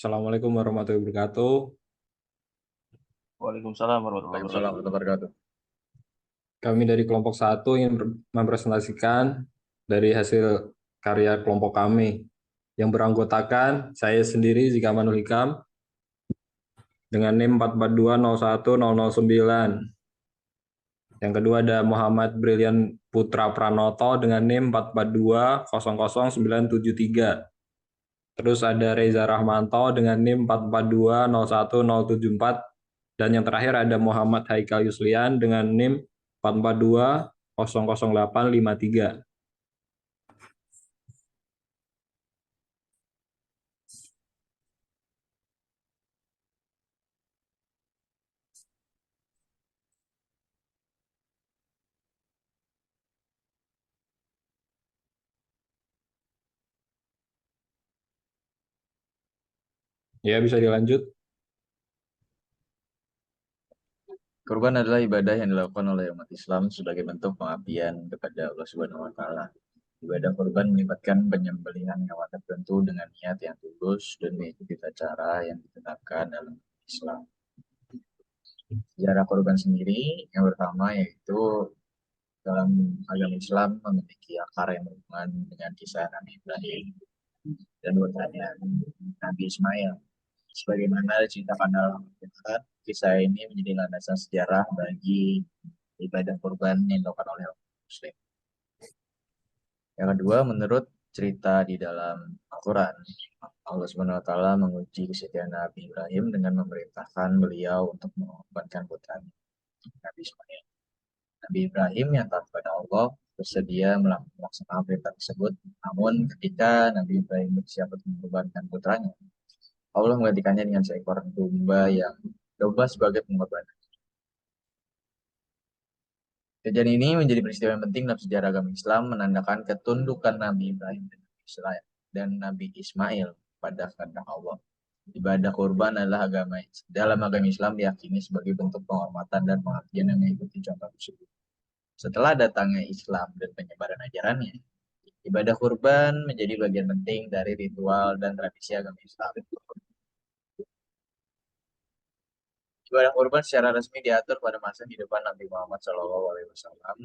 Assalamualaikum warahmatullahi wabarakatuh. Waalaikumsalam warahmatullahi Waalaikumsalam wabarakatuh. warahmatullahi wabarakatuh. Kami dari kelompok satu ingin mempresentasikan dari hasil karya kelompok kami yang beranggotakan saya sendiri Zika Manul Hikam dengan NIM 4420109. Yang kedua ada Muhammad Brilian Putra Pranoto dengan NIM 442000973. Terus ada Reza Rahmanto dengan NIM 442010074. Dan yang terakhir ada Muhammad Haikal Yuslian dengan NIM 442000853. Ya, bisa dilanjut. Kurban adalah ibadah yang dilakukan oleh umat Islam sebagai bentuk pengabdian kepada Allah Subhanahu wa taala. Ibadah kurban melibatkan penyembelihan hewan tertentu dengan niat yang tulus dan mengikuti tata cara yang ditetapkan dalam Islam. Sejarah kurban sendiri yang pertama yaitu dalam agama Islam memiliki akar yang berhubungan dengan kisah Nabi Ibrahim dan putranya Nabi Ismail. Sebagaimana diceritakan dalam Al-Quran, kisah ini menjadi landasan sejarah bagi ibadah kurban yang dilakukan oleh umat Muslim. Yang kedua, menurut cerita di dalam Al-Quran, Allah Subhanahu wa taala menguji kesetiaan Nabi Ibrahim dengan memerintahkan beliau untuk mengorbankan putranya, Nabi Ismail. Nabi Ibrahim yang taat kepada Allah bersedia melaksanakan perintah tersebut. Namun ketika Nabi Ibrahim bersiap untuk mengorbankan putranya, Allah menggantikannya dengan seekor domba sebagai pengorbanan. Kejadian ini menjadi peristiwa yang penting dalam sejarah agama Islam, menandakan ketundukan Nabi Ibrahim dan Nabi Ismail pada kehendak Allah. Ibadah kurban adalah dalam agama Islam diyakini sebagai bentuk penghormatan dan pengabdian yang mengikuti contoh tersebut. Setelah datangnya Islam dan penyebaran ajarannya, ibadah kurban menjadi bagian penting dari ritual dan tradisi agama Islam. Ibadah kurban secara resmi diatur pada masa kehidupan Nabi Muhammad SAW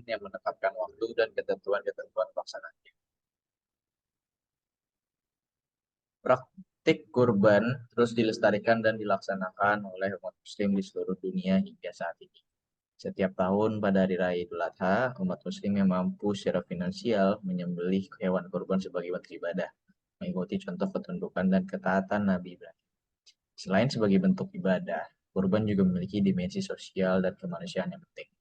yang menetapkan waktu dan ketentuan-ketentuan pelaksanaannya. Praktik kurban terus dilestarikan dan dilaksanakan oleh umat muslim di seluruh dunia hingga saat ini. Setiap tahun pada hari raya Idul Adha, umat muslim yang mampu secara finansial menyembelih hewan kurban sebagai bentuk ibadah, mengikuti contoh ketundukan dan ketaatan Nabi Ibrahim. Selain sebagai bentuk ibadah, kurban juga memiliki dimensi sosial dan kemanusiaan yang penting.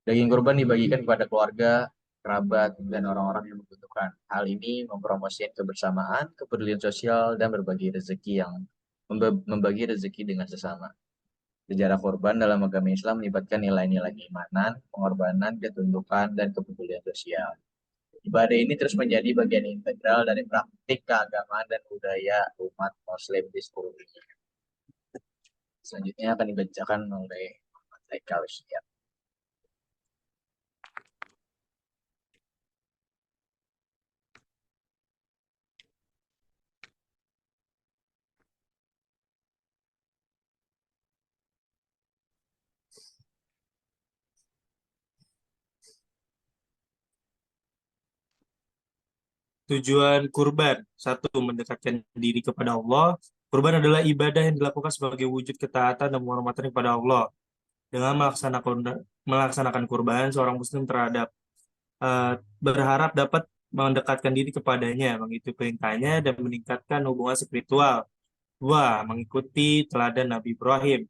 Daging kurban dibagikan kepada keluarga, kerabat, dan orang-orang yang membutuhkan. Hal ini mempromosikan kebersamaan, kepedulian sosial, dan membagi rezeki dengan sesama. Sejarah kurban dalam agama Islam melibatkan nilai-nilai keimanan, pengorbanan, ketundukan, dan kepedulian sosial. Ibadah ini terus menjadi bagian integral dari praktik keagamaan dan budaya umat Muslim di seluruh dunia. Selanjutnya akan dibacakan oleh Muhammad Haikal Yuslian. Tujuan kurban. Satu, mendekatkan diri kepada Allah. Kurban adalah ibadah yang dilakukan sebagai wujud ketaatan dan penghormatan kepada Allah. Dengan melaksanakan kurban, seorang muslim berharap dapat mendekatkan diri kepadanya, mengikuti perintahnya, dan meningkatkan hubungan spiritual. Dua, mengikuti teladan Nabi Ibrahim.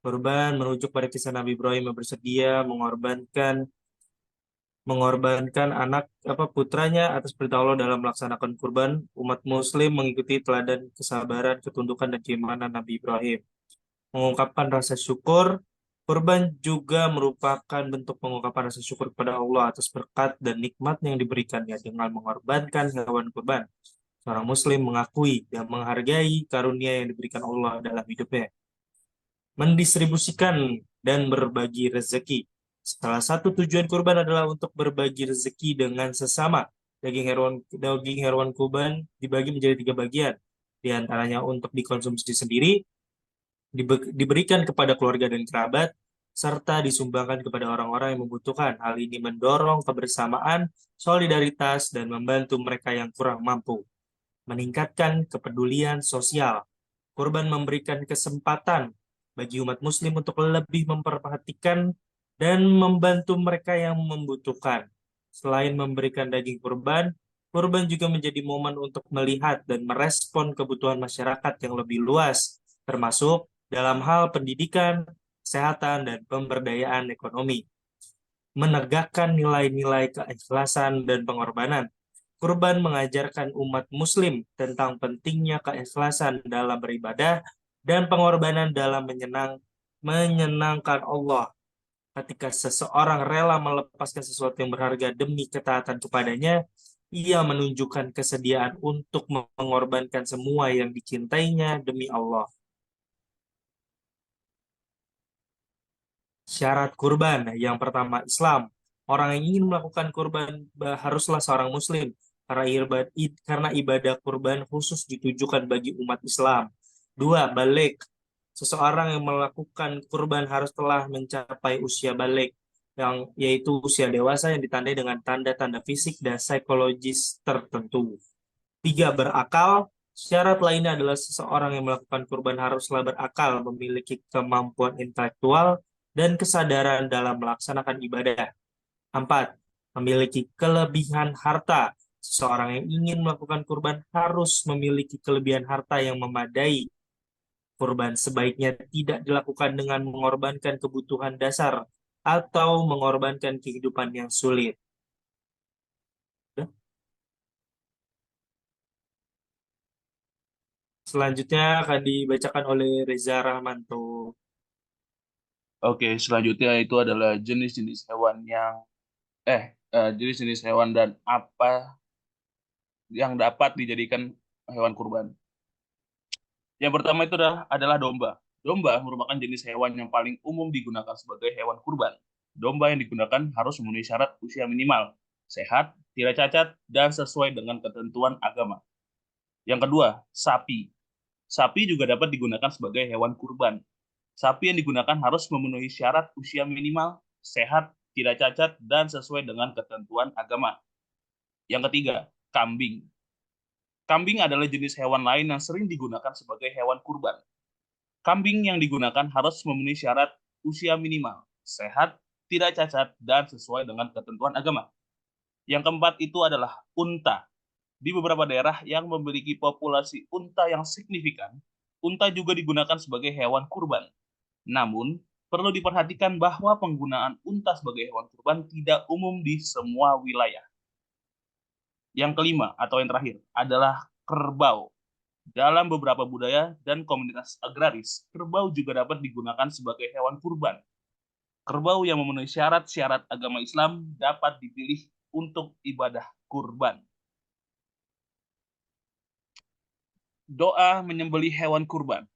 Kurban merujuk pada kisah Nabi Ibrahim yang bersedia mengorbankan putranya atas perintah Allah dalam melaksanakan kurban. Umat muslim mengikuti teladan kesabaran, ketundukan, dan keimanan Nabi Ibrahim. Mengungkapkan rasa syukur. Kurban juga merupakan bentuk pengungkapan rasa syukur kepada Allah atas berkat dan nikmat yang diberikannya dengan mengorbankan hewan kurban. Seorang muslim mengakui dan menghargai karunia yang diberikan Allah dalam hidupnya. Mendistribusikan dan berbagi rezeki. Salah satu tujuan kurban adalah untuk berbagi rezeki dengan sesama. Daging hewan kurban dibagi menjadi 3 bagian. di antaranya untuk dikonsumsi sendiri, diberikan kepada keluarga dan kerabat, serta disumbangkan kepada orang-orang yang membutuhkan. Hal ini mendorong kebersamaan, solidaritas, dan membantu mereka yang kurang mampu. Meningkatkan kepedulian sosial. Kurban memberikan kesempatan bagi umat muslim untuk lebih memperhatikan dan membantu mereka yang membutuhkan. Selain memberikan daging kurban, kurban juga menjadi momen untuk melihat dan merespon kebutuhan masyarakat yang lebih luas, termasuk dalam hal pendidikan, kesehatan, dan pemberdayaan ekonomi. Menegakkan nilai-nilai keikhlasan dan pengorbanan. Kurban mengajarkan umat muslim tentang pentingnya keikhlasan dalam beribadah dan pengorbanan dalam menyenangkan Allah. Ketika seseorang rela melepaskan sesuatu yang berharga demi ketaatan kepadanya, ia menunjukkan kesediaan untuk mengorbankan semua yang dicintainya demi Allah. Syarat kurban. Yang pertama, Islam. Orang yang ingin melakukan kurban haruslah seorang muslim, karena ibadah kurban khusus ditujukan bagi umat Islam. 2. Balik. Seseorang yang melakukan kurban harus telah mencapai usia balik, yaitu usia dewasa yang ditandai dengan tanda-tanda fisik dan psikologis tertentu. 3. Berakal. Syarat lainnya adalah seseorang yang melakukan kurban haruslah berakal, memiliki kemampuan intelektual, dan kesadaran dalam melaksanakan ibadah. 4. Memiliki kelebihan harta. Seseorang yang ingin melakukan kurban harus memiliki kelebihan harta yang memadai. Kurban sebaiknya tidak dilakukan dengan mengorbankan kebutuhan dasar atau mengorbankan kehidupan yang sulit. Selanjutnya akan dibacakan oleh Reza Rahmanto. Oke, selanjutnya itu adalah jenis-jenis hewan jenis-jenis hewan dan apa yang dapat dijadikan hewan kurban. Yang pertama itu adalah domba. Domba merupakan jenis hewan yang paling umum digunakan sebagai hewan kurban. Domba yang digunakan harus memenuhi syarat usia minimal, sehat, tidak cacat, dan sesuai dengan ketentuan agama. Yang kedua, sapi. Sapi juga dapat digunakan sebagai hewan kurban. Sapi yang digunakan harus memenuhi syarat usia minimal, sehat, tidak cacat, dan sesuai dengan ketentuan agama. Yang ketiga, kambing. Kambing adalah jenis hewan lain yang sering digunakan sebagai hewan kurban. Kambing yang digunakan harus memenuhi syarat usia minimal, sehat, tidak cacat, dan sesuai dengan ketentuan agama. Yang keempat itu adalah unta. Di beberapa daerah yang memiliki populasi unta yang signifikan, unta juga digunakan sebagai hewan kurban. Namun, perlu diperhatikan bahwa penggunaan unta sebagai hewan kurban tidak umum di semua wilayah. Yang kelima atau yang terakhir adalah kerbau. Dalam beberapa budaya dan komunitas agraris, kerbau juga dapat digunakan sebagai hewan kurban. Kerbau yang memenuhi syarat-syarat agama Islam dapat dipilih untuk ibadah kurban. Doa menyembelih hewan kurban.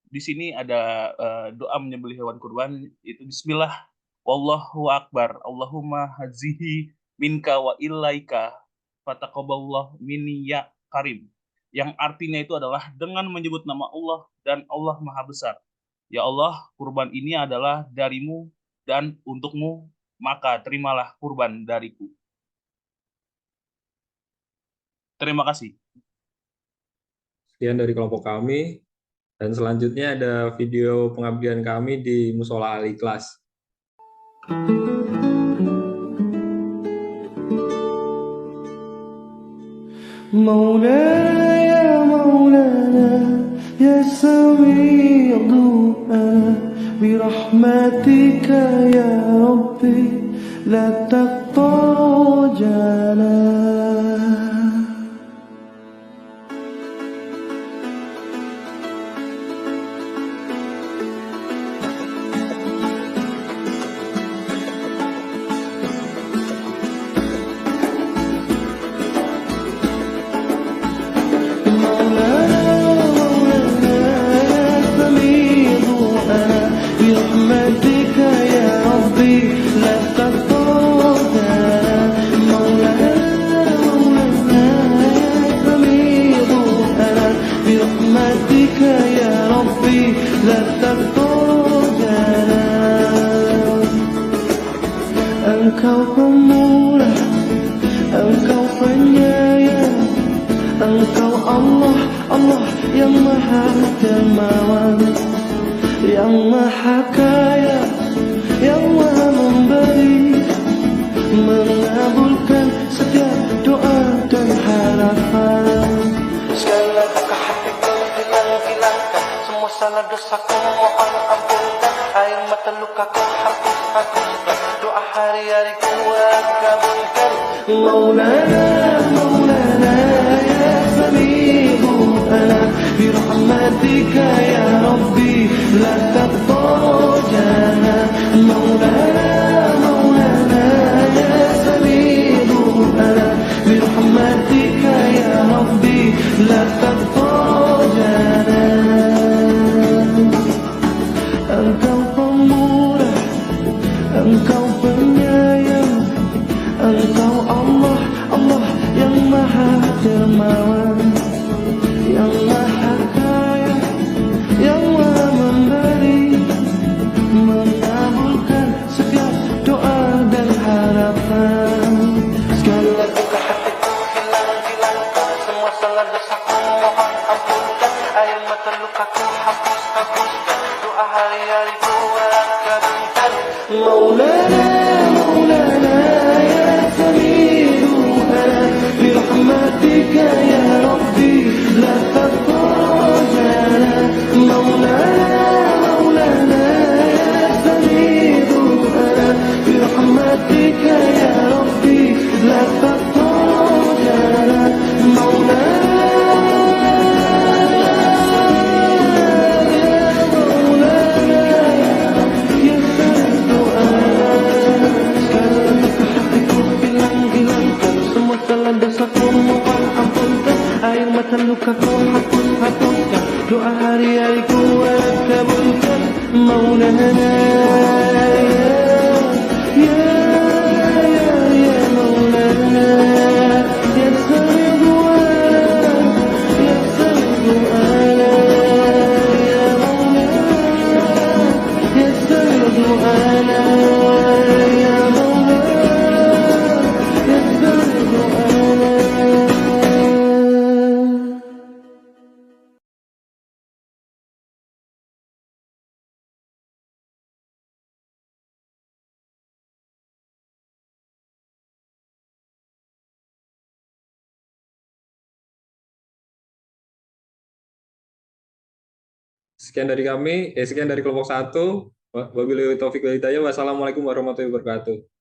Di sini ada doa menyembelih hewan kurban, itu bismillah, wallahu akbar, Allahumma hazihi minka wa ilaika, fataqabballah minni ya karim. Yang artinya itu adalah dengan menyebut nama Allah dan Allah Maha Besar. Ya Allah, kurban ini adalah darimu dan untukmu, maka terimalah kurban dariku. Terima kasih. Sekian dari kelompok kami. Dan selanjutnya ada video pengabdian kami di Musola Al-Ikhlas. مولاي مولانا يا سميع الدعاء برحمتك يا ربي لا تقطع جلالا. برحمتك يا ربي لا تقطع Allah, Allah yang maha dermawan, yang maha kaya, yang maha memberi, mengabulkan setiap doa dan harapan. Sekali lagi ke hatiku hilang-hilangkan semua salah dosaku, mohon ampunkan. Air mata lukaku hapus-hapuskan, doa hari-hariku kabulkan. Maulana, Maulana ya Sami'u ana birahmatika ya Rabbi la taqtajana. Maulana, Maulana ya Sami'u ana birahmatika ya Rabbi la taqtajana. Engkau pemurah, Engkau penyayang, Engkau Allah, Allah yang maha dermawan, yang maha kaya, yang maha memberi, mengabulkan setiap doa dan harapan. Sekali lagi ke hatiku hilang-hilangkan semua salah dosaku, mohon ampunkan. Air mata lukaku hapus-hapuskan, doa hari-hariku kabulkan. Maulana, Maulana ya Sami'u ana birahmatika ya Rabbi la taqtajana. Maulana, Maulana ya Sami'u ana birahmatika ya Rabbi la taqtajana. Maulana air mata lukaku hapus-hapuskan, doa hari-hariku kabulkan. Maulana ya Maulana ya Sami'u ya Sami'u ana ya Maulana ya Sami'u ana ya Maulana ya Sami'u ana. Sekian dari kelompok 1. Wabillahi taufiq wal hidayah. Wassalamualaikum warahmatullahi wabarakatuh.